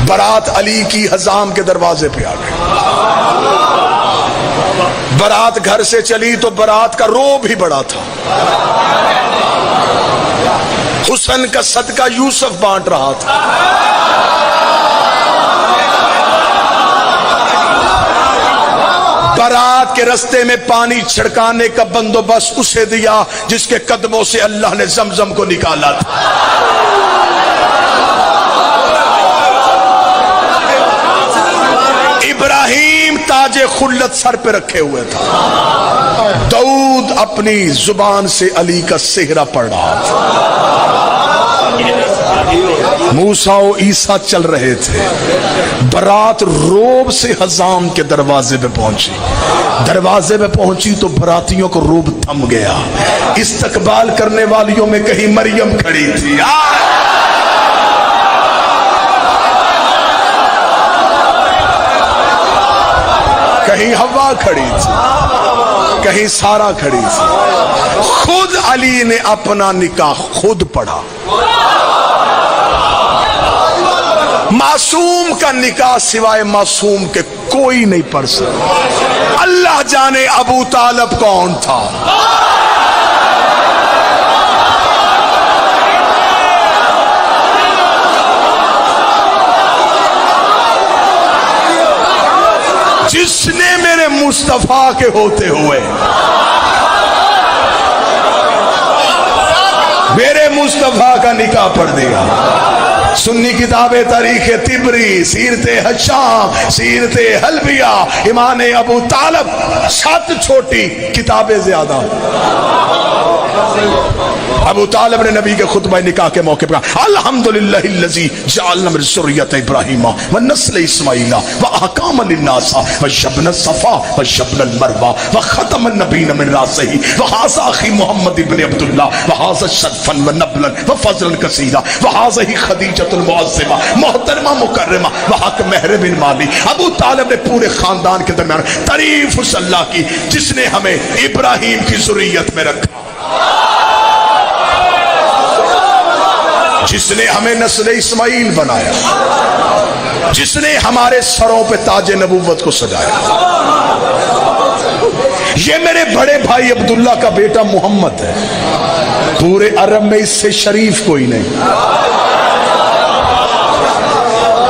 برات علی کی حزام کے دروازے پہ آ گئی. برات گھر سے چلی تو برات کا روب بھی بڑا تھا. حسن کا صدقہ یوسف بانٹ رہا تھا. برات کے رستے میں پانی چھڑکانے کا بندوبست اسے دیا جس کے قدموں سے اللہ نے زمزم کو نکالا تھا. ابراہیم تاج خلت سر پہ رکھے ہوئے تھا. داؤد اپنی زبان سے علی کا سہرا پڑھ رہا تھا. موسیٰ و عیسیٰ چل رہے تھے. برات روب سے حزام کے دروازے پہ پہنچی. دروازے پہ پہنچی تو براتیوں کو روب تھم گیا. استقبال کرنے والیوں میں کہیں مریم کھڑی تھی, کہیں حوا کھڑی تھی, کہیں سارا کھڑی تھی. خود علی نے اپنا نکاح خود پڑھا. معصوم کا نکاح سوائے معصوم کے کوئی نہیں پڑھ سکتا. اللہ جانے ابو طالب کون تھا. جس نے میرے مصطفیٰ کے ہوتے ہوئے میرے مصطفیٰ کا نکاح پڑھ دیا. سنی کتاب تاریخ طبری, سیرت ہشام, سیرت حلبیہ, ایمان ابو طالب, 7 چھوٹی کتابیں زیادہ. ابو طالب نے نبی کے خطبہ نکاح کے موقع پر الحمدللہ الذی جعلنا من ذریۃ ابراہیم ونسل اسماعیل واحکاما للناس وجبنا الصفا وجبنا المروہ وختم النبیین من راسہ وہذا اخی محمد ابن عبداللہ وہذا شرفا ونبلا وفضلا کثیرا وہذا خدیجۃ المعظمہ محترمہ مکرمہ وحق مہر بن مالی. ابو طالب نے پورے خاندان کے درمیان تعریف اس اللہ کی جس نے ہمیں ابراہیم کی ذریت میں رکھا, جس نے ہمیں نسل اسماعیل بنایا, جس نے ہمارے سروں پہ تاج نبوت کو سجایا. یہ میرے بڑے بھائی عبداللہ کا بیٹا محمد ہے. پورے عرب میں اس سے شریف کوئی نہیں.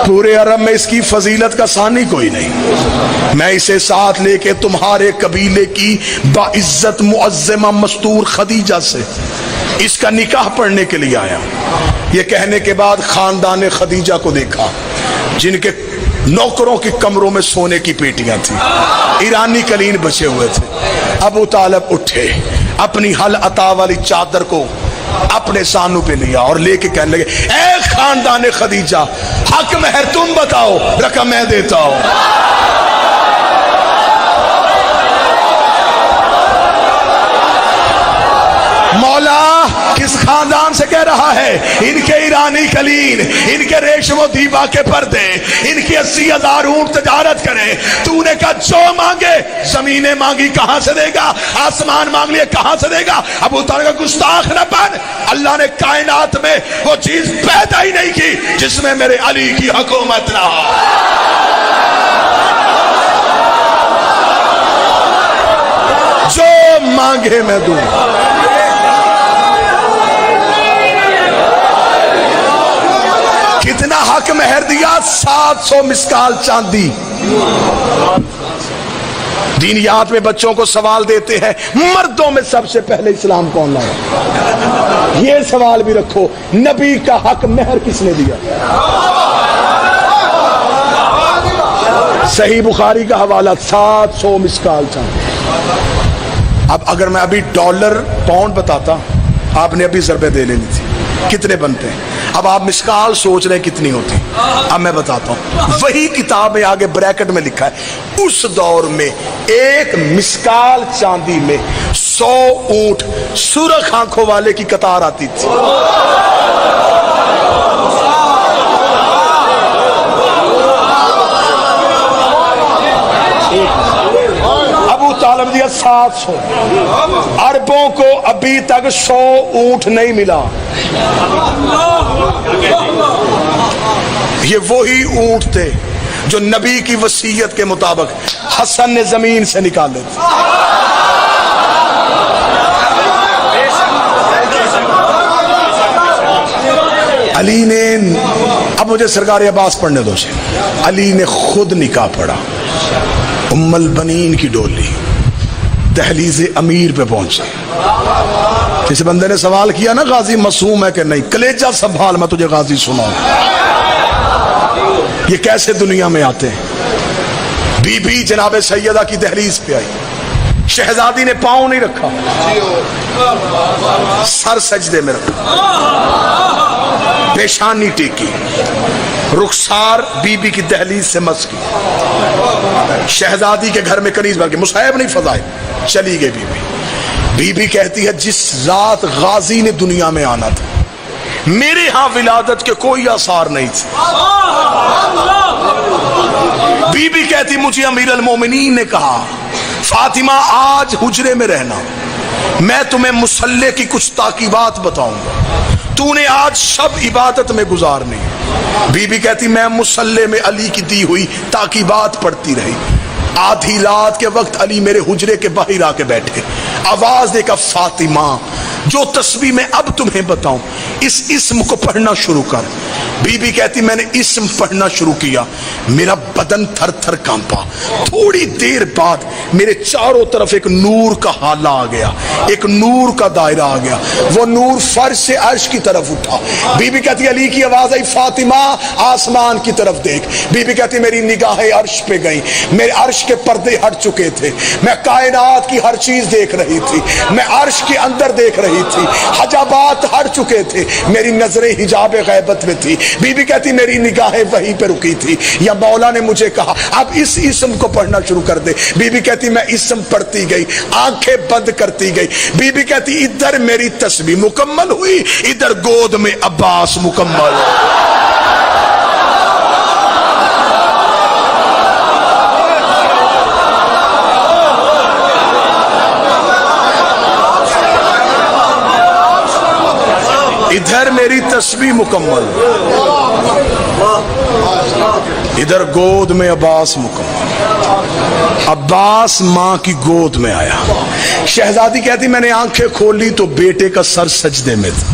پورے عرب میں اس کی فضیلت کا ثانی کوئی نہیں. میں اسے ساتھ لے کے تمہارے قبیلے کی باعزت معظمہ مستور خدیجہ سے اس کا نکاح پڑھنے کے لیے آیا. یہ کہنے کے بعد خاندان خدیجہ کو دیکھا جن کے نوکروں کی کمروں میں سونے کی پیٹیاں تھیں, ایرانی قلین بچے ہوئے تھے. ابو طالب اٹھے, اپنی حل عطا والی چادر کو اپنے سانوں پہ لیا اور لے کے کہنے لگے اے خاندان خدیجہ, حق مہر تم بتاؤ, رقم میں دیتا ہوں. مولا کس خاندان سے کہہ رہا ہے؟ ان کے ایرانی قلین, ان کے ریشم و دیبا کے پردے, ان کی 80,000 اونٹ تجارت کرے. تو نے کہا جو مانگے, زمینیں مانگی کہاں سے دے گا, آسمان مانگ لیے کہاں سے دے گا. ابو طالب کا گستاخ نہ بن. اللہ نے کائنات میں وہ چیز پیدا ہی نہیں کی جس میں میرے علی کی حکومت نہ ہو. جو مانگے میں دوں. کتنا حق مہر دیا؟ 700 مسکال چاندی. دینیات میں بچوں کو سوال دیتے ہیں مردوں میں سب سے پہلے اسلام کون لایا؟ یہ سوال بھی رکھو, نبی کا حق مہر کس نے دیا؟ صحیح بخاری کا حوالہ 700 مسکال چاندی. اب اگر میں ابھی ڈالر پاؤنڈ بتاتا, آپ نے ابھی ضربے دے لینی تھی. کتنے بنتے ہیں؟ اب آپ مسکال سوچ رہے ہیں کتنی ہوتی. اب میں بتاتا ہوں. وہی کتاب میں آگے بریکٹ میں لکھا ہے اس دور میں ایک مسکال چاندی میں 100 اونٹ سرخ آنکھوں والے کی قطار آتی تھی. ابو طالب دیا 700. عربوں کو ابھی تک 100 اونٹ نہیں ملا. یہ وہی اونٹ تھے جو نبی کی وصیت کے مطابق حسن نے زمین سے نکالے تھے. علی نے، اب مجھے سرکار عباس پڑھنے دو. علی نے خود نکاح پڑھا. ام البنین کی ڈولی دہلیز امیر پہ پہنچی. کسی بندے نے سوال کیا نا غازی معصوم ہے کہ نہیں، کلیجہ سنبھال میں تجھے غازی سناؤں. یہ کیسے دنیا میں آتے ہیں. بی بی جناب سیدہ کی دہلیز پہ آئی. شہزادی نے پاؤں نہیں رکھا، سر سجدے میں رکھا، پیشانی ٹیکی، رخسار بی بی کی دہلیز سے مس کی. شہزادی کے گھر میں کنیز بن کے مصائب نہیں فضائے. چلی گئی بی بی کہتی ہے جس رات غازی نے دنیا میں آنا تھا میرے ہاں ولادت کے کوئی آثار نہیں تھے. بی بی کہتی مجھے امیر المومنین نے کہا فاطمہ آج حجرے میں رہنا، میں تمہیں مصلی کی کچھ تاکیبات بتاؤں گا، تو نے آج شب عبادت میں گزارنی. بی بی کہتی میں مصلی میں علی کی دی ہوئی تاکیبات پڑھتی رہی. آدھی رات کے وقت علی میرے حجرے کے باہر آ کے بیٹھے. آواز دے کر فاطمہ جو تسبیح میں اب تمہیں بتاؤں اس اسم کو پڑھنا شروع کر. بی بی کہتی میں نے اسم پڑھنا شروع کیا، میرا بدن تھر تھر کانپا. تھوڑی دیر بعد میرے چاروں طرف ایک نور کا حالہ آ گیا، ایک نور کا دائرہ آ گیا. وہ نور فرش سے عرش کی طرف اٹھا. بی بی کہتی علی کی آواز آئی فاطمہ آسمان کی طرف دیکھ. بی بی کہتی میری نگاہیں عرش پہ گئیں، میرے عرش کے پردے ہٹ چکے تھے، میں کائنات کی ہر چیز دیکھ رہی تھی، میں عرش کے اندر دیکھ رہی تھی، حجابات ہٹ چکے تھے، میری نظریں حجاب غیبت میں تھی. بی بی کہتی میری نگاہیں وہیں پہ رکی تھی. یا مولا نے مجھے کہا اب اس اسم کو پڑھنا شروع کر دے. بی بی کہتی میں اسم پڑھتی گئی، آنکھیں بند کرتی گئی. بی بی کہتی ادھر میری تسبیح مکمل ہوئی، ادھر گود میں عباس مکمل ہوئی. ادھر میری تسبیح مکمل، ادھر گود میں عباس مکمل. عباس ماں کی گود میں آیا. شہزادی کہتی میں نے آنکھیں کھولی تو بیٹے کا سر سجدے میں تھا.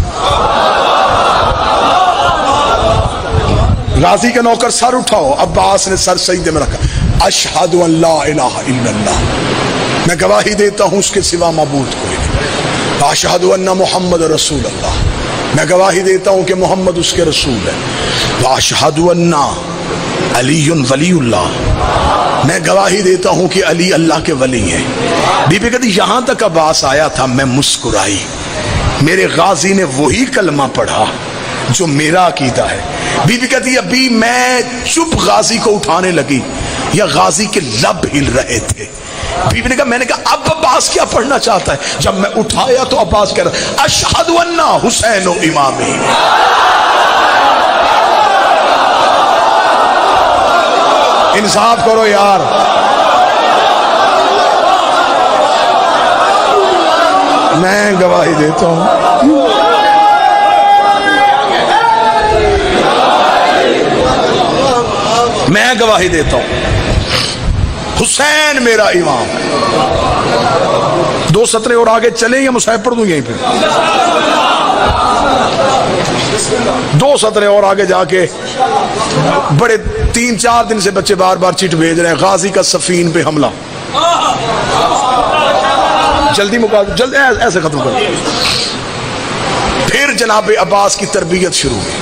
غازی کا نوکر سر اٹھاؤ. عباس نے سر سجدے میں رکھا. اشہد ان لا الہ الا اللہ، میں گواہی دیتا ہوں اس کے سوا معبود کوئی نہیں. اشہد ان محمد رسول اللہ، میں گواہی دیتا ہوں کہ محمد اس کے رسول ہے. واشہد ان علی ولی اللہ، میں گواہی دیتا ہوں کہ علی اللہ کے ولی ہیں. بی بی کہتی یہاں تک عباس آیا تھا میں مسکرائی. میرے غازی نے وہی کلمہ پڑھا جو میرا عقیدہ ہے. بی بی کہتی ابھی میں چپ غازی کو اٹھانے لگی یا غازی کے لب ہل رہے تھے. بی بی نے کہا میں نے کہا اب عباس کیا پڑھنا چاہتا ہے. جب میں اٹھایا تو عباس کہہ رہا اشہد ان حسین و امامی. انصاف کرو یار. میں گواہی دیتا ہوں میں گواہی دیتا ہوں حسین میرا امام ہے. 2 سطریں اور آگے چلیں یا مصحف پڑھ دوں یہیں پہ؟ 2 سطریں اور آگے جا کے بڑے 3-4 دن سے بچے بار بار چٹ بھیج رہے ہیں غازی کا سفین پہ حملہ. جلدی مقابلہ جلد ایسے ختم کر. پھر جناب عباس کی تربیت شروع ہوئی.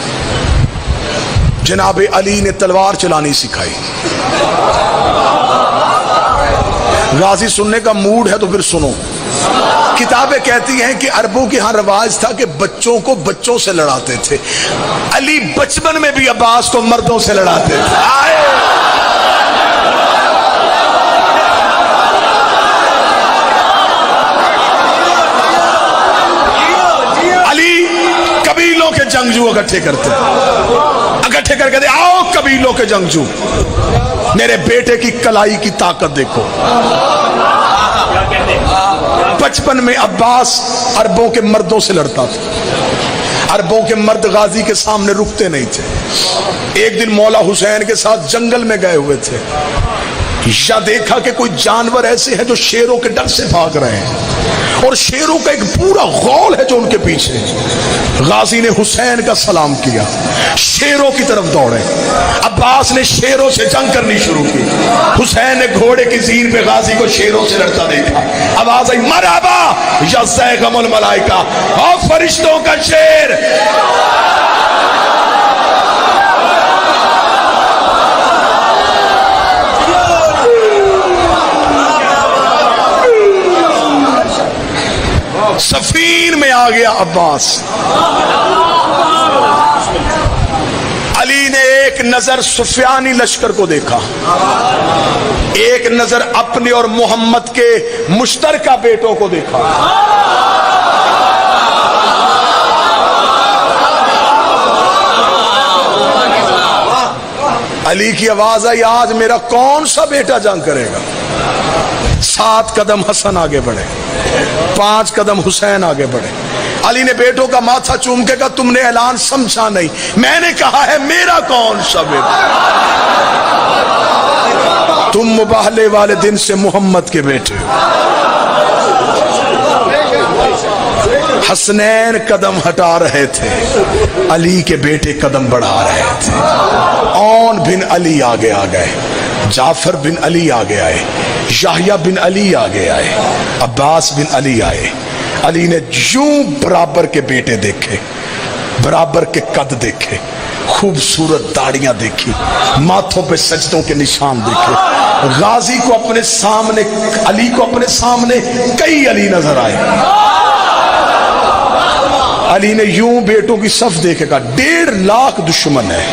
جناب علی نے تلوار چلانی سکھائی. غازی سننے کا موڈ ہے تو پھر سنو. کتابیں کہتی ہیں کہ عربوں کے ہاں رواج تھا کہ بچوں کو بچوں سے لڑاتے تھے. علی بچپن میں بھی عباس کو مردوں سے لڑاتے تھے. علی قبیلوں کے جنگجو اکٹھے کرتے، اکٹھے کر کے دے آؤ قبیلوں کے جنگجو، میرے بیٹے کی کلائی کی طاقت دیکھو. بچپن میں عباس عربوں کے مردوں سے لڑتا تھا. عربوں کے مرد غازی کے سامنے رکتے نہیں تھے. ایک دن مولا حسین کے ساتھ جنگل میں گئے ہوئے تھے، یا دیکھا کہ کوئی جانور ایسے ہیں جو شیروں کے ڈر سے بھاگ رہے ہیں، اور شیروں کا ایک پورا غول ہے جو ان کے پیچھے۔ غازی نے حسین کا سلام کیا، شیروں کی طرف دوڑے۔ عباس نے شیروں سے جنگ کرنی شروع کی۔ حسین نے گھوڑے کی زیر پہ غازی کو شیروں سے لڑتا دیکھا، آواز آئی مرحبا یا زیغم الملائکہ، او فرشتوں کا شیر۔ سفین میں آ گیا عباس۔ علی نے ایک نظر سفیانی لشکر کو دیکھا، ایک نظر اپنے اور محمد کے مشترکہ بیٹوں کو دیکھا۔ علی کی آواز آئی آج میرا کون سا بیٹا جنگ کرے گا؟ 7 قدم حسن آگے بڑھے، 5 قدم حسین آگے بڑھے۔ علی نے بیٹوں کا ماتھا چوم کے کہا تم نے اعلان سمجھا نہیں، میں نے کہا ہے میرا کون سا بیٹا؟ تم مباہلے والے دن سے محمد کے بیٹے ہو۔ حسنین قدم ہٹا رہے تھے، علی کے بیٹے قدم بڑھا رہے تھے۔ اون بن علی آگے آ گئے، جعفر بن علی آگے آئے، یحییٰ بن علی آگے آئے، عباس بن علی آئے۔ علی نے یوں برابر کے بیٹے دیکھے، برابر کے قد دیکھے، خوبصورت داڑیاں دیکھی، ماتھوں پہ سجدوں کے نشان دیکھے۔ غازی کو اپنے سامنے، علی کو اپنے سامنے کئی علی نظر آئے۔ علی نے یوں بیٹوں کی صف دیکھے کہا 1.5 لاکھ دشمن ہے،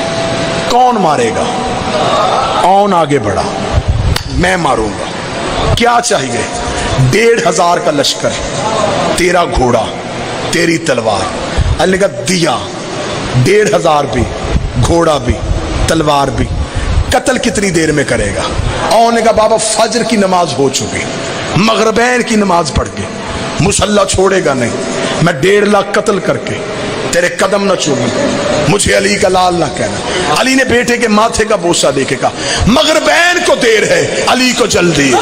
کون مارے گا؟ اون آگے بڑھا، میں ماروں گا۔ کیا چاہیے؟ 1,500 کا لشکر، تیرا گھوڑا، تیری تلوار۔ علی نے کہا دیا، 1,500 بھی، گھوڑا بھی، تلوار بھی۔ قتل کتنی دیر میں کرے گا؟ اون نے کہا بابا فجر کی نماز ہو چکی، مغربین کی نماز پڑھ کے مسلح چھوڑے گا نہیں۔ میں 1.5 لاکھ قتل کر کے تیرے قدم نہ چوموں، مجھے علی کا لال نہ کہنا۔ علی نے بیٹے کے ماتھے کا بوسہ دیکھے کہا مغربین کو دیر ہے، علی کو جلدی ہے۔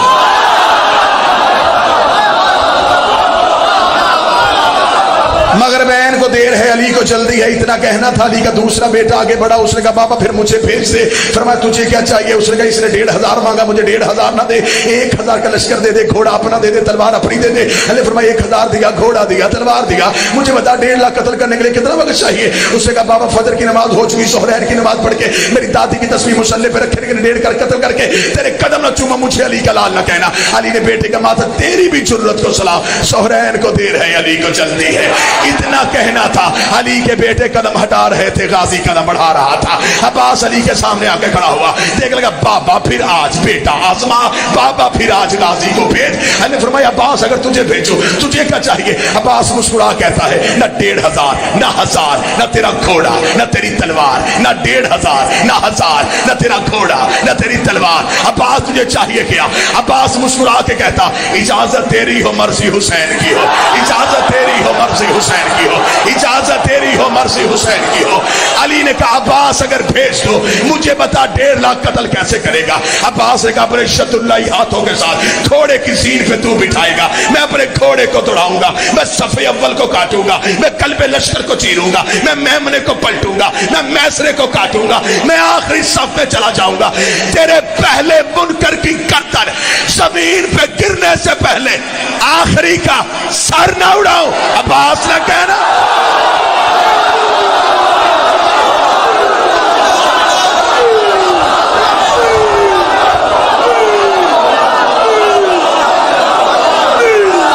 مغربین کو دیر ہے، علی کو جلدی ہے، اتنا کہنا تھا۔ علی کا دوسرا بیٹا آگے بڑھا، اس نے کہا بابا پھر مجھے بھیج دے۔ فرمایا تجھے کیا چاہیے؟ اس نے کہا اس نے 1,500 مانگا، مجھے 1,500 نہ دے، 1,000 کا لشکر دے دے، گھوڑا اپنا دے دے، تلوار اپنی دے دے۔ علی فرمایا 1,000 دیا، گھوڑا دیا، تلوار دیا، مجھے بتا 1.5 لاکھ قتل کرنے کے لیے کتنا وقت چاہیے؟ اس نے کہا بابا فجر کی نماز ہو چکی، سحرین کی نماز پڑھ کے میری دادی کی تصویر مصلی پہ رکھے لیکن 1.5 کر قتل کر کے تیرے قدم نہ چوما، مجھے علی کا لال نہ کہنا۔ علی نے بیٹے کا ماتھا تیری بھی جرت کو سلام، سحرین کو دیر ہے، علی کو جلدی ہے، اتنا کہنا تھا۔ علی کے بیٹے قدم ہٹا رہے تھے، غازی قدم بڑھا رہا تھا۔ عباس علی کے سامنے آ کے کھڑا ہوا، دیکھ لگا بابا پھر آج بیٹا آزما، بابا پھر آج غازی کو بھیج۔ علی نے فرمایا عباس اگر تجھے بھیجو تجھے کیا چاہیے؟ عباس مسکرا کہتا ہے نہ 1,500 نہ 1,000 نہ تیرا گھوڑا نہ تیری تلوار، نہ 1,500 نہ 1,000 نہ تیرا گھوڑا نہ تیری تلوار، عباس تجھے چاہیے کیا؟ عباس مسکرا کے کہتا اجازت تیری ہو مرضی حسین کی ہو، اجازت تیری ہو مرضی حسین کی ہو، اجازت تیری ہو مرضی حسین کی ہو۔ علی نے کہا عباس اگر بھیج دو مجھے بتا 1.5 لاکھ قتل کیسے کرے گا؟ عباس نے کہا اپنے شد اللہ ہاتھوں کے ساتھ گھوڑے کی زین پہ تو بٹھائے گا، میں اپنے گھوڑے کو دوڑاؤں گا، میں صف اول کو کاٹوں گا، میں قلب لشکر کو چیروں گا، میں میمنے کو پلٹوں گا، میں میسرے کو کاٹوں گا، میں آخری صف میں چلا جاؤں گا۔ تیرے پہلے منکر کی گردن زمین پہ گرنے سے پہلے آخری کا سر نہ اڑاؤ۔ عباس نے کہنا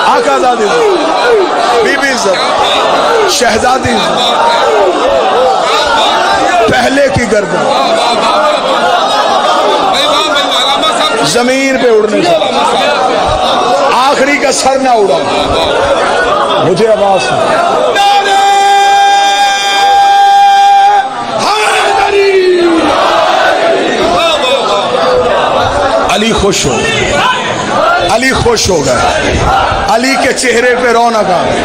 آقا زادی بی بی شہزادی پہلے کی گردن زمین پہ اڑنے سے آخری کا سر نہ اڑا، مجھے آواز علی خوش ہو، علی خوش ہو گیا، علی کے چہرے پہ رونق آ گئی۔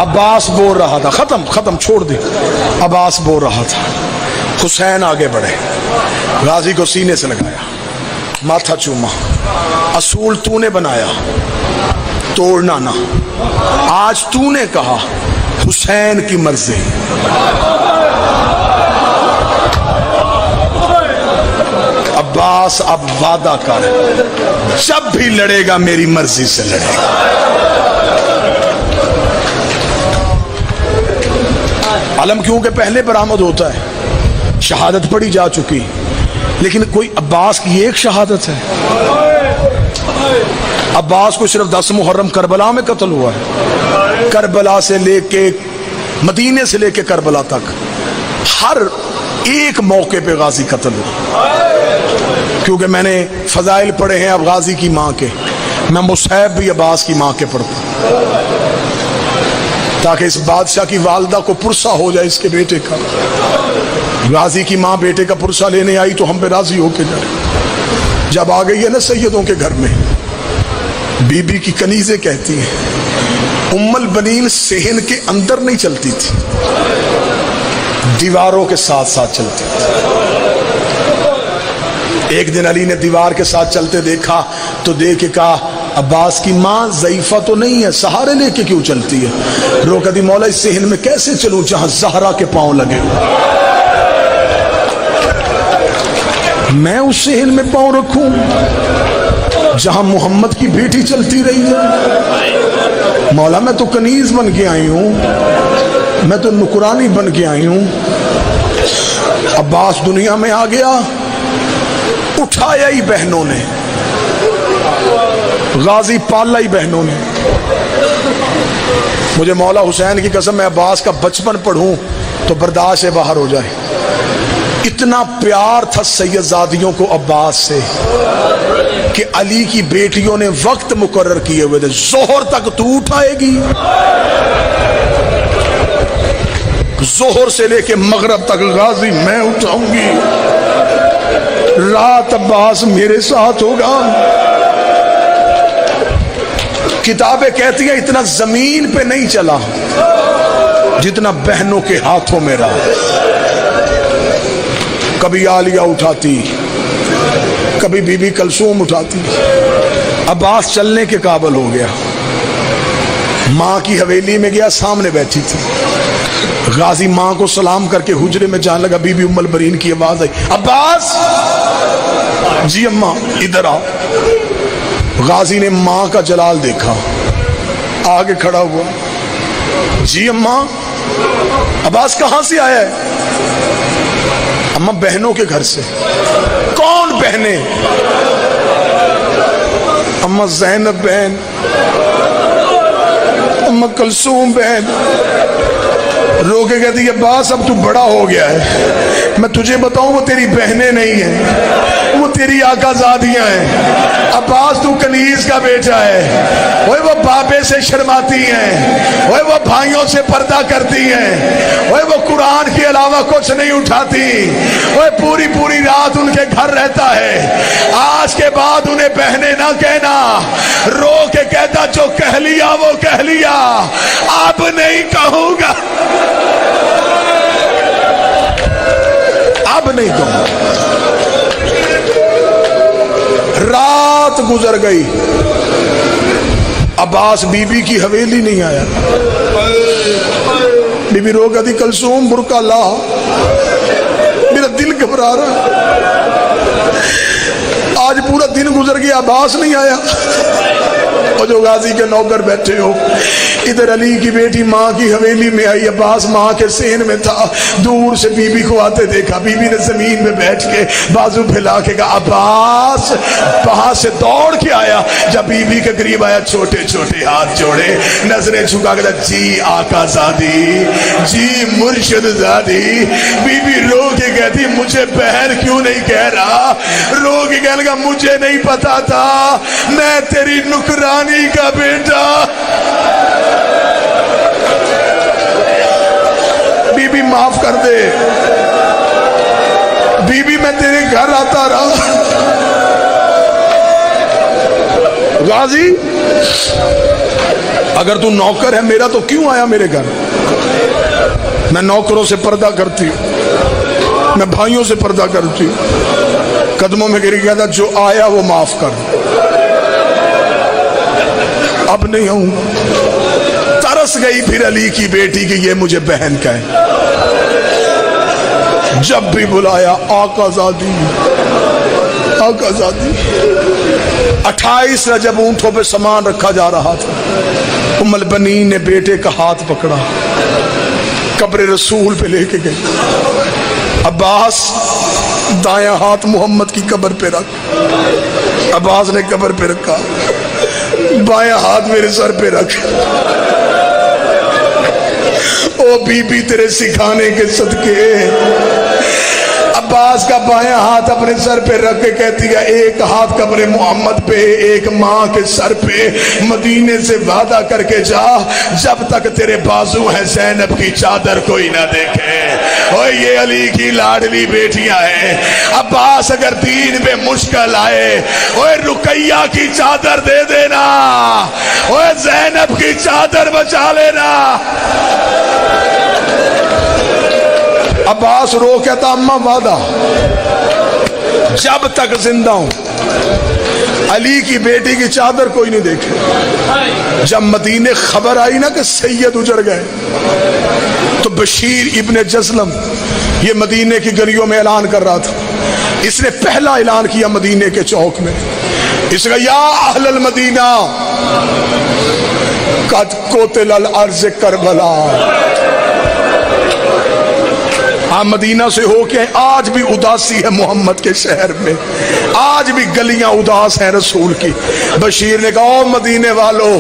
عباس بول رہا تھا ختم چھوڑ دے، عباس بول رہا تھا حسین آگے بڑھے، غازی کو سینے سے لگایا، ماتھا چوما، اصول تو نے بنایا، توڑنا نہ، آج تو نے کہا حسین کی مرضی، عباس اب وعدہ کر، جب بھی لڑے گا میری مرضی سے لڑے گا۔ علم کیونکہ پہلے برآمد ہوتا ہے، شہادت پڑھی جا چکی، لیکن کوئی عباس کی ایک شہادت ہے؟ عباس کو صرف 10 محرم کربلا میں قتل ہوا ہے، کربلا سے لے کے مدینے سے لے کے کربلا تک ہر ایک موقع پہ غازی قتل ہوا۔ کیونکہ میں نے فضائل پڑھے ہیں اب غازی کی ماں کے، میں مصحف بھی عباس کی ماں کے پڑھتا ہوں تاکہ اس بادشاہ کی والدہ کو پرسہ ہو جائے اس کے بیٹے کا۔ غازی کی ماں بیٹے کا پرسہ لینے آئی تو ہم پہ راضی ہو کے جائے، جب آ گئی ہے نا سیدوں کے گھر میں، بی بی کی کنیزیں کہتی ہیں ام البنین صحن کے اندر نہیں چلتی تھی، دیواروں کے ساتھ ساتھ چلتی تھی۔ ایک دن علی نے دیوار کے ساتھ چلتے دیکھا تو دیکھ کے کہا عباس کی ماں ضعیفہ تو نہیں ہے، سہارے لے کے کیوں چلتی ہے؟ رو کہتی مولا اس صحن میں کیسے چلوں جہاں زہرا کے پاؤں لگے ہوئے، میں اس صحن میں پاؤں رکھوں جہاں محمد کی بیٹی چلتی رہی ہے؟ مولا میں تو کنیز بن کے آئی ہوں، میں تو نکرانی بن کے آئی ہوں۔ عباس دنیا میں آ گیا، اٹھایا ہی بہنوں نے، غازی پالا ہی بہنوں نے۔ مجھے مولا حسین کی قسم میں عباس کا بچپن پڑھوں تو برداشت سے باہر ہو جائے، اتنا پیار تھا سید زادیوں کو عباس سے کہ علی کی بیٹیوں نے وقت مقرر کیے ہوئے تھے، ظہر تک تو اٹھائے گی، ظہر سے لے کے مغرب تک غازی میں اٹھاؤں گی، رات عباس میرے ساتھ ہوگا۔ کتابیں کہتی ہیں اتنا زمین پہ نہیں چلا جتنا بہنوں کے ہاتھوں میں رہا، کبھی عالیہ اٹھاتی، کبھی بی بی کلثوم اٹھاتی، عباس چلنے کے قابل ہو گیا۔ ماں کی حویلی میں گیا، سامنے بیٹھی تھی، غازی ماں کو سلام کر کے حجرے میں جانے لگا، بی بی ام البرین کی آواز آئی عباس، جی اماں ادھر آؤ۔ غازی نے ماں کا جلال دیکھا، آگے کھڑا ہوا، جی اماں عباس کہاں سے آیا ہے؟ اماں بہنوں کے گھر سے۔ کون بہنیں؟ اماں زینب بہن، اماں کلثوم بہن۔ رو کے کہتی ہے عباس اب تو بڑا ہو گیا ہے، میں تجھے بتاؤں وہ تیری بہنیں نہیں ہیں، وہ تیری آقا زادیاں ہیں۔ عباس تو کنیز کا بیٹا ہے، وہ بابے سے شرماتی ہیں، وہ بھائیوں سے پردہ کرتی ہیں، وہ قرآن کے علاوہ کچھ نہیں اٹھاتی، وہ پوری پوری رات ان کے گھر رہتا ہے۔ آج کے بعد انہیں بہنیں نہ کہنا، رو کے کہتا جو کہہ لیا وہ کہہ لیا، اب نہیں کہوں گا، اب نہیں کہوں۔ رات گزر گئی، عباس بی بی کی حویلی نہیں آیا۔ بی بی رو گئی کلثوم برقع لا، میرا دل گھبرا رہا، آج پورا دن گزر گیا عباس نہیں آیا۔ اور جو غازی کے نوکر بیٹھے ہو، ادھر علی کی بیٹی ماں کی حویلی میں آئی، عباس ماں کے صحن میں تھا، دور سے بی بی کو آتے دیکھا، بی بی نے زمین میں بیٹھ کے بازو پھیلا کے کہا عباس، وہاں سے دوڑ کے آیا، جب بی بی کے قریب آیا چھوٹے چھوٹے ہاتھ جوڑے، نظریں جھکا کے جی آقا زادی، جی مرشد زادی۔ بی بی رو کے کہتی مجھے بہن کیوں نہیں کہہ رہا؟ رو کے کہنے لگا مجھے نہیں پتا تھا، میں تیری نکرانی کا بیٹا۔ بی بی معاف کر دے، بی بی میں تیرے گھر آتا رہا۔ غازی اگر تو نوکر ہے میرا تو کیوں آیا میرے گھر؟ میں نوکروں سے پردہ کرتی ہوں، میں بھائیوں سے پردہ کرتی ہوں، قدموں میں گر گیا تھا، جو آیا وہ معاف کر، اب نہیں ہوں۔ ترس گئی پھر علی کی بیٹی کہ یہ مجھے بہن کہے، جب بھی بلایا آقا زادی آقا زادی۔ 28 رجب اونٹوں پہ سامان رکھا جا رہا تھا، ام البنین نے بیٹے کا ہاتھ پکڑا، قبر رسول پہ لے کے گئی۔ عباس دایاں ہاتھ محمد کی قبر پہ رکھ، عباس نے قبر پہ رکھا، بایاں ہاتھ میرے سر پہ رکھ، او بی بی تیرے سکھانے کے صدقے۔ عباس کا بایاں ہاتھ اپنے سر پہ رکھ کے کہتی ہے ایک ہاتھ قبر محمد پہ، ایک ماں کے سر پہ، مدینے سے وعدہ کر کے جا جب تک تیرے بازو ہیں زینب کی چادر کوئی نہ دیکھے۔ اوہ یہ علی کی لاڈلی بیٹیاں ہیں، عباس اگر دین پہ مشکل آئے اوہ رقیہ کی چادر دے دینا، اوہ زینب کی چادر بچا لینا۔ عباس رو کہتا اماں وعدہ، جب تک زندہ ہوں علی کی بیٹی کی چادر کوئی نہیں دیکھے۔ جب مدینے خبر آئی نا کہ سید اجڑ گئے تو بشیر ابن جزلم یہ مدینے کی گلیوں میں اعلان کر رہا تھا، اس نے پہلا اعلان کیا مدینے کے چوک میں، اس کا یا اہل المدینہ قد قتل الارض کربلا۔ مدینہ سے ہو کے آج بھی اداسی ہے محمد کے شہر میں، آج بھی گلیاں اداس ہیں رسول کی۔ بشیر نے کہا او مدینے والو،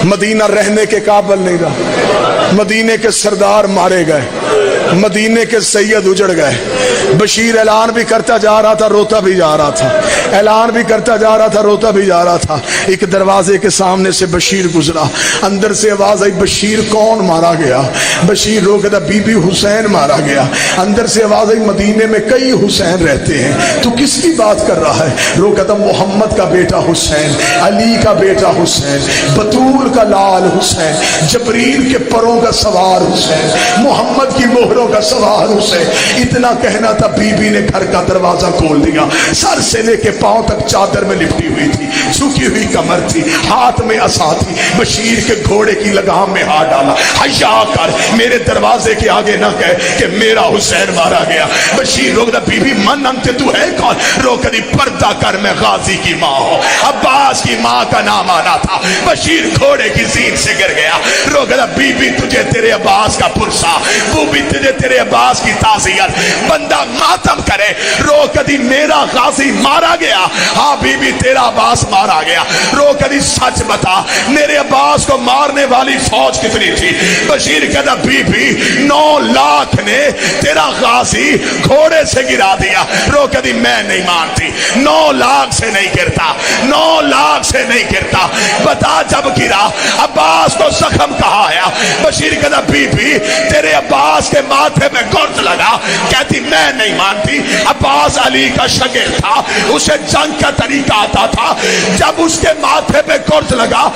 مدینہ رہنے کے قابل نہیں رہا، مدینے کے سردار مارے گئے، مدینے کے سید اجڑ گئے۔ بشیر اعلان بھی کرتا جا رہا تھا، روتا بھی جا رہا تھا، اعلان بھی کرتا جا رہا تھا، روتا بھی جا رہا تھا۔ ایک دروازے کے سامنے سے بشیر گزرا، اندر سے آواز آئی بشیر کون مارا گیا؟ بشیر رو کہتا بی بی حسین مارا گیا۔ اندر سے آواز آئی مدینے میں کئی حسین رہتے ہیں، تو کس کی بات کر رہا ہے؟ رو کہتا محمد کا بیٹا حسین، علی کا بیٹا حسین، بطول کا لال حسین، جبریل کے پروں کا سوار حسین، محمد کی مہروں کا سوار حسین۔ اتنا کہنا تھا، بی بی نے گھر کا دروازہ کھول دیا، سر سے لے کے پاؤں تک چادر میں لپٹی ہوئی تھی، جھکی ہوئی کمر تھی، ہاتھ میں عصا تھی، بشیر کے گھوڑے کی لگام میں ہاتھ ڈالا، حیا کر میرے دروازے کے آگے نہ کہے کہ میرا حسین مارا گیا۔ بشیر رو کہتا بی بی من انت، تو ہے کون؟ رو کہتی پردہ کر میں غازی کی ماں ہوں، عباس کی ماں کا نام آنا تھا۔ بشیر گھوڑے کی زین سے گر گیا، رو کہتا بی بی تجھے تیرے عباس کا پرسا، وہ بھی تجھے تیرے عباس کی تعزیت، بندہ ماتم کرے۔ رو کہتی میرا غازی مارا گیا، ہاں بی بی تیرا عباس مارا گیا۔ رو کہتی سچ بتا میرے عباس کو مارنے والی فوج کتنی تھی؟ بشیر کہتا بی بی 9 لاکھ نے تیرا غازی گھوڑے سے گرا دیا۔ رو کہتی میں نہیں مانتی، 9 لاکھ سے نہیں گرتا، 9 لاکھ سے نہیں گرتا، بتا جب گرا عباس کو زخم کہاں آیا؟ بشیر کہتا بی بی تیرے عباس کے ماتھے میں گرد لگا۔ کہتی میں نہیں مانتی، عباس علی کا شاگرد تھا، اسے جنگ کا طریقہ آتا تھا، جب اس کے ماتھے پہ گرد لگا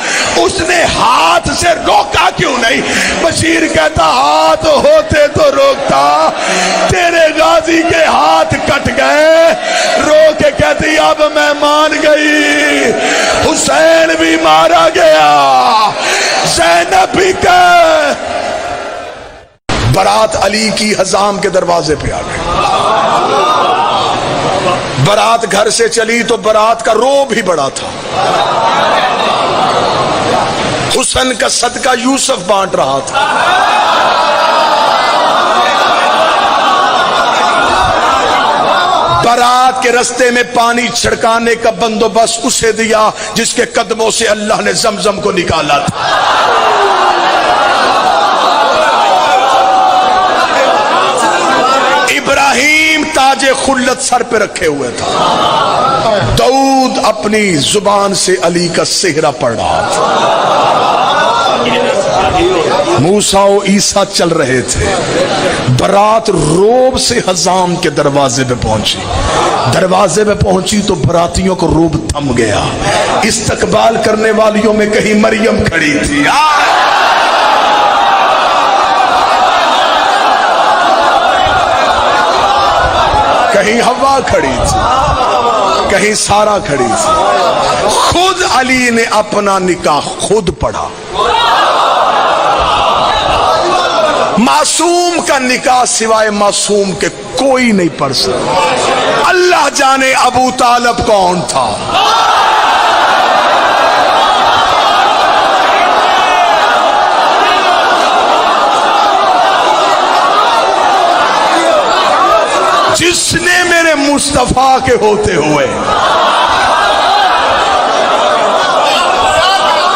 اس نے ہاتھ سے روکا کیوں نہیں؟ بشیر کہتا ہاتھ ہوتے تو روکتا، تیرے غازی کے ہاتھ کٹ گئے۔ رو کے کہتی اب میں مان گئی، حسین بھی مارا گیا، زینب بھی کہ برات علی کی حزام کے دروازے پہ آ گئی۔ برات گھر سے چلی تو برات کا رو بھی بڑا تھا، حسن کا صدقہ یوسف بانٹ رہا تھا۔ برات کے رستے میں پانی چھڑکانے کا بندوبست اسے دیا جس کے قدموں سے اللہ نے زمزم کو نکالا تھا۔ ابراہیم تاج خلت سر پہ رکھے ہوئے تھا، داؤد اپنی زبان سے علی کا سہرا پڑھ رہا تھا، موسیٰ و عیسیٰ چل رہے تھے۔ برات روب سے حزام کے دروازے پہ پہنچی، دروازے پہ پہنچی تو براتیوں کو روب تھم گیا۔ استقبال کرنے والیوں میں کہیں مریم کھڑی تھی، کہیں ہوا کھڑی تھی، کہیں سارا کھڑی تھی، خود علی نے اپنا نکاح خود پڑھا۔ معصوم کا نکاح سوائے معصوم کے کوئی نہیں پڑھ سکتا۔ اللہ جانے ابو طالب کون تھا۔ جس نے میرے مصطفیٰ کے ہوتے ہوئے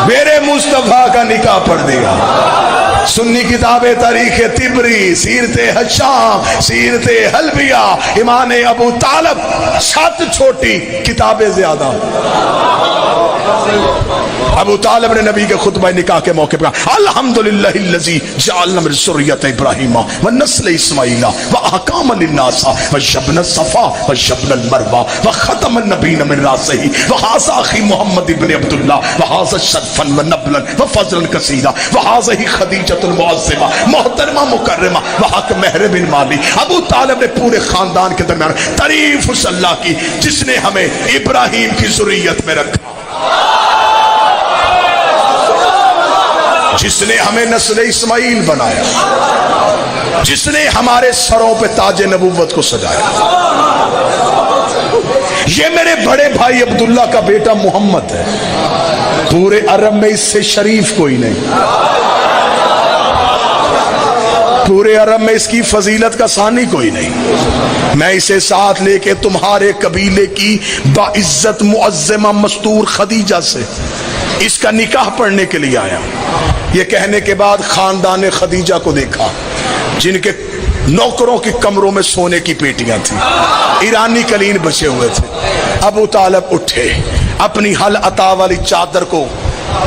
میرے مصطفیٰ کا نکاح پڑھ دیا۔ سنی کتاب تاریخ طبری، سیرت ہشام، سیرت حلبیہ، امام ابو طالب، 7 چھوٹی کتابیں زیادہ۔ ابو طالب نے نبی کے خطبہ نکاح کے موقع پر الحمدللہ الذی جعلنا من ذریۃ ابراہیم ونسل اسماعیل واحکام للناس وجبنا الصفا وجبنا المروہ وختم النبیین من راسہ وہذا اخی محمد ابن عبداللہ وہذا شرفا ونبلا وفضلا کثیرا وہذا خدیجۃ المعظمہ محترمہ مکرمہ وحق مہر بن مالی۔ ابو طالب نے پورے خاندان کے درمیان تعریف اس اللہ کی جس نے ہمیں ابراہیم کی ذریت میں رکھا، جس نے ہمیں نسل اسماعیل بنایا، جس نے ہمارے سروں پہ تاج نبوت کو سجایا۔ یہ میرے بڑے بھائی عبداللہ کا بیٹا محمد ہے، پورے عرب میں اس سے شریف کوئی نہیں، پورے عرب میں اس کی فضیلت کا ثانی کوئی نہیں۔ میں اسے ساتھ لے کے تمہارے قبیلے کی باعزت معظمہ مستور خدیجہ سے اس کا نکاح پڑھنے کے لیے آیا۔ یہ کہنے کے بعد خاندان خدیجہ کو دیکھا جن کے نوکروں کی کمروں میں سونے کی پیٹیاں تھیں، ایرانی قلین بچے ہوئے تھے۔ ابو طالب اٹھے، اپنی حل عطا والی چادر کو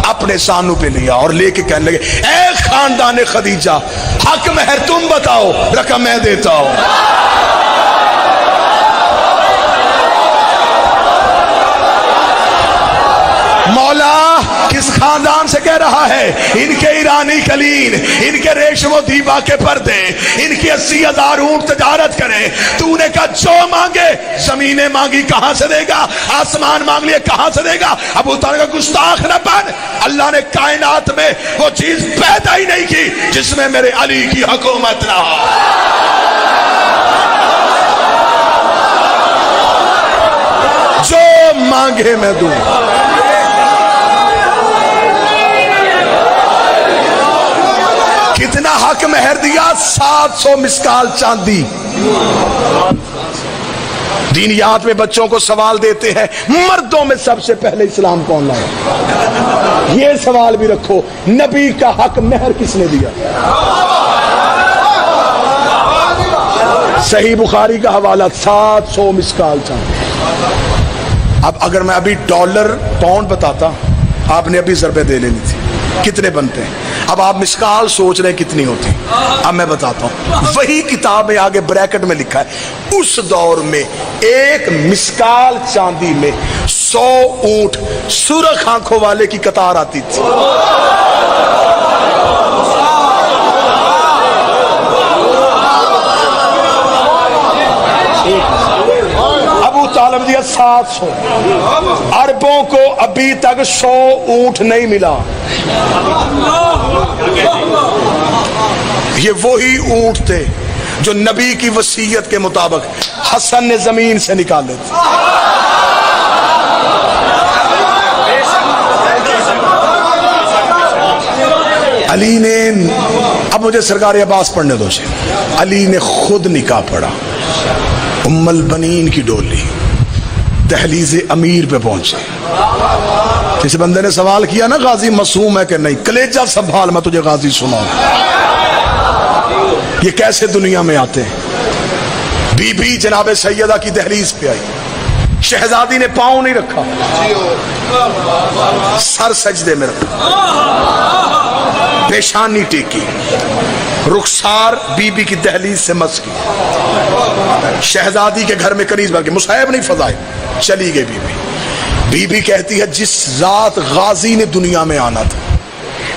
اپنے سانوں پہ لیا اور لے کے کہنے لگے اے خاندان خدیجہ، حق مہر تم بتاؤ، رقم میں دیتا ہوں۔ مولا کس خاندان سے کہہ رہا ہے؟ ان کے ایرانی قلین، ان کے ریشم و دیبا کے پردے، ان کی 80,000 اونٹ تجارت کرے۔ تو نے کہا جو مانگے، زمینیں مانگی کہاں سے دے گا، آسمان مانگ لیے کہاں سے دے گا۔ ابو طالب کا گستاخ نہ بن، اللہ نے کائنات میں وہ چیز پیدا ہی نہیں کی جس میں میرے علی کی حکومت نہ ہو۔ جو مانگے میں دوں۔ کتنا حق مہر دیا؟ 700 مسکال چاندی۔ دینیات میں بچوں کو سوال دیتے ہیں مردوں میں سب سے پہلے اسلام کون لایا؟ یہ سوال بھی رکھو، نبی کا حق مہر کس نے دیا؟ صحیح بخاری کا حوالہ 700 مسکال چاندی۔ اب اگر میں ابھی ڈالر پاؤنڈ بتاتا، آپ نے ابھی ضربے دے لینی تھی، کتنے بنتے ہیں؟ اب آپ مسکال سوچ رہے ہیں کتنی ہوتی، اب میں بتاتا ہوں۔ وہی کتاب میں آگے بریکٹ میں لکھا ہے اس دور میں ایک مسکال چاندی میں 100 اونٹ سرخ آنکھوں والے کی قطار آتی تھی۔ ابو طالب دیا 700، عربوں کو ابھی تک 100 اونٹ نہیں ملا۔ یہ وہی اونٹ تھے جو نبی کی وصیت کے مطابق حسن نے زمین سے نکالے تھے۔ علی نے، اب مجھے سرکار عباس پڑھنے دو، علی نے خود نکاح پڑھا، ام البنین کی ڈولی دہلیز امیر پہ پہنچے۔ کسی بندے نے سوال کیا نا غازی معصوم ہے کہ نہیں، کلیجہ سنبھال میں تجھے غازی سناؤں۔ یہ کیسے دنیا میں آتے ہیں؟ بی بی جناب سیدہ کی دہلیز پہ آئی، شہزادی نے پاؤں نہیں رکھا، سر سجدے میں رکھا، پیشانی ٹیکی، رخسار بی بی کی دہلیز سے مس کی، شہزادی کے گھر میں کنیز بن کے مصحف نہیں فضائے، چلی گئی بی بی۔ بی بی کہتی ہے جس رات غازی نے دنیا میں آنا تھا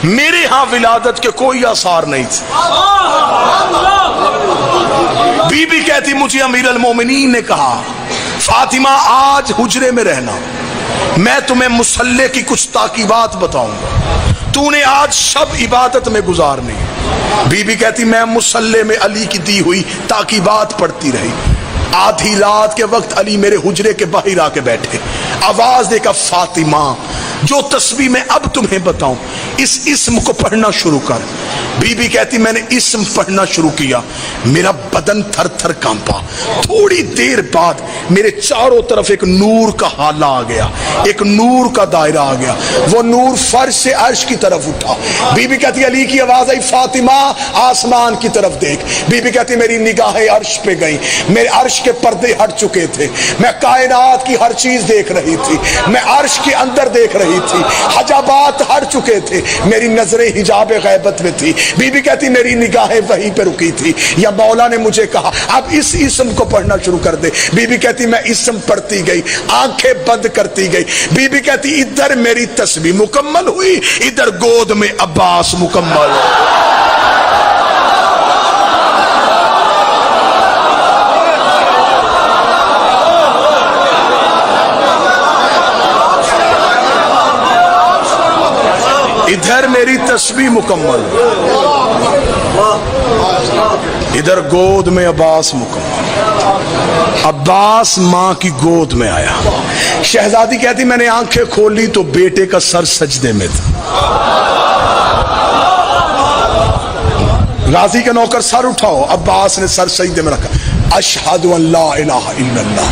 میرے ہاں ولادت کے کوئی آثار نہیں تھے۔ بی بی کہتی مجھے امیر المومنین نے کہا فاطمہ آج حجرے میں رہنا، میں تمہیں مصلی کی کچھ تاکیبات بتاؤں گا، تو نے آج شب عبادت میں گزارنی۔ بی بی کہتی میں مصلی میں علی کی دی ہوئی تاکیبات پڑھتی رہی، آدھی رات کے وقت علی میرے حجرے کے باہر آ کے بیٹھے، آواز دے کر فاطمہ جو تسبیح میں اب تمہیں بتاؤں اس اسم کو پڑھنا شروع کر۔ بی بی کہتی میں نے اسم پڑھنا شروع کیا، میرا بدن تھر تھر کانپا، تھوڑی دیر بعد میرے چاروں طرف ایک نور کا حالہ آ گیا، ایک نور کا دائرہ آ گیا، وہ نور فرش سے عرش کی طرف اٹھا۔ بی بی کہتی علی کی آواز آئی فاطمہ آسمان کی طرف دیکھ۔ بی بی کہتی میری نگاہیں عرش پہ گئیں، میرے عرش کے پردے ہٹ چکے تھے، میں کائنات کی ہر چیز دیکھ رہی تھی، میں عرش کے اندر دیکھ رہی تھی، حجابات ہٹ چکے تھے، میری نظریں حجاب غیبت میں تھی۔ بی بی کہتی میری نگاہیں وہیں پہ رکی تھی، یا مولا نے مجھے کہا اب اس اسم کو پڑھنا شروع کر دے۔ بی بی کہتی میں اسم پڑھتی گئی، آنکھیں بند کرتی گئی۔ بی بی کہتی ادھر میری تسبیح مکمل ہوئی، ادھر گود میں عباس مکمل ہوئی۔ ادھر میری تسبیح مکمل، ادھر گود میں عباس مکمل۔ عباس ماں کی گود میں آیا، شہزادی کہتی میں نے آنکھیں کھولی تو بیٹے کا سر سجدے میں تھا۔ غازی کا نوکر سر اٹھاؤ، عباس نے سر سجدے میں رکھا۔ اشہد ان لا الہ الا اللہ،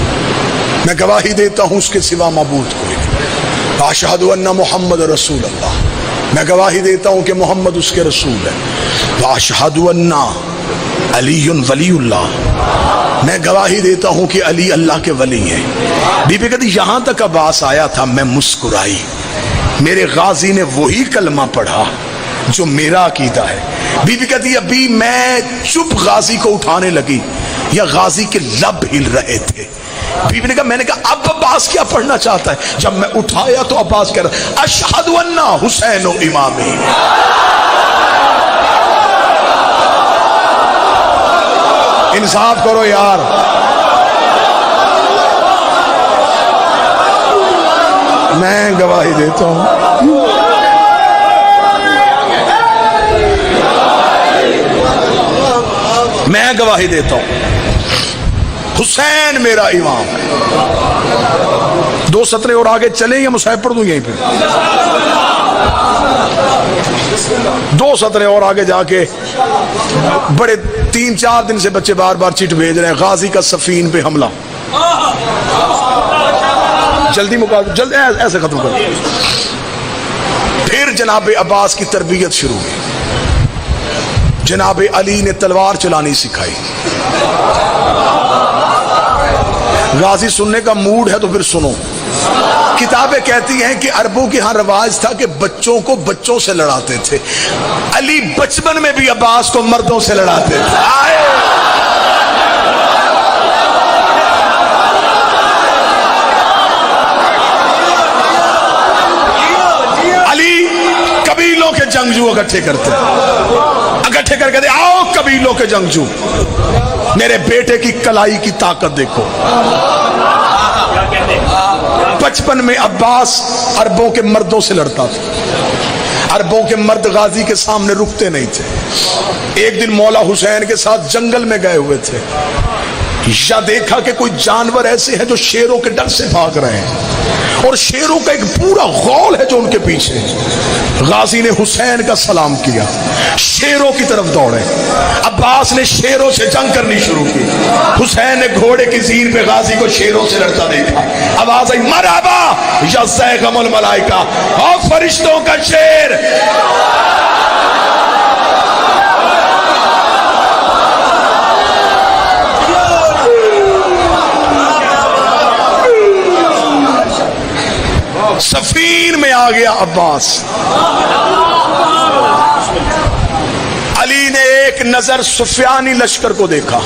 میں گواہی دیتا ہوں اس کے سوا معبود کوئی نہیں۔ اشہد ان محمد رسول اللہ، میں گواہی دیتا ہوں کہ محمد اس کے رسول ہے۔ واشہد ان علی ولی اللہ، میں گواہی دیتا ہوں کہ علی اللہ کے ولی ہیں۔ بی بی کہتی یہاں تک عباس آیا تھا، میں مسکرائی، میرے غازی نے وہی کلمہ پڑھا جو میرا عقیدہ ہے۔ بی بی کہتی ابھی میں چپ غازی کو اٹھانے لگی یا غازی کے لب ہل رہے تھے۔ بی بی نے کہا میں نے کہا اب عباس کیا پڑھنا چاہتا ہے؟ جب میں اٹھایا تو عباس کہہ رہا اشہد ان حسین و امامی۔ انصاف کرو یار، میں گواہی دیتا ہوں۔ میں گواہی دیتا ہوں حسین میرا امام ہے۔ دو سطریں اور آگے چلیں یا مصحف پڑھ دوں یہیں پہ؟ دو سطریں اور آگے جا کے بڑے 3-4 دن سے بچے بار بار چٹ بھیج رہے ہیں غازی کا سفین پہ حملہ، جلدی مقابلہ جلد ایسے ختم کر۔ پھر جناب عباس کی تربیت شروع ہوئی، جناب علی نے تلوار چلانی سکھائی۔ غازی سننے کا موڈ ہے تو پھر سنو۔ کتابیں کہتی ہیں کہ عربوں کے ہاں رواج تھا کہ بچوں کو بچوں سے لڑاتے تھے، علی بچپن میں بھی عباس کو مردوں سے لڑاتے تھے۔ علی قبیلوں کے جنگجو اکٹھے کرتے، اکٹھے کر کے آؤ قبیلوں کے جنگجو، میرے بیٹے کی کلائی کی طاقت دیکھو۔ بچپن میں عباس عربوں کے مردوں سے لڑتا تھا، عربوں کے مرد غازی کے سامنے رکتے نہیں تھے۔ ایک دن مولا حسین کے ساتھ جنگل میں گئے ہوئے تھے، یا دیکھا کہ کوئی جانور ایسے ہیں جو شیروں کے ڈر سے بھاگ رہے ہیں، اور شیروں کا ایک پورا غول ہے جو ان کے پیچھے۔ غازی نے حسین کا سلام کیا، شیروں کی طرف دوڑے، عباس نے شیروں سے جنگ کرنی شروع کی۔ حسین نے گھوڑے کی زین پہ غازی کو شیروں سے لڑتا دیکھا، آواز آئی مرحبا یا زیغم الملائکہ، اور فرشتوں کا شیر۔ سفین میں آ گیا عباس۔ علی نے ایک نظر سفیانی لشکر کو دیکھا،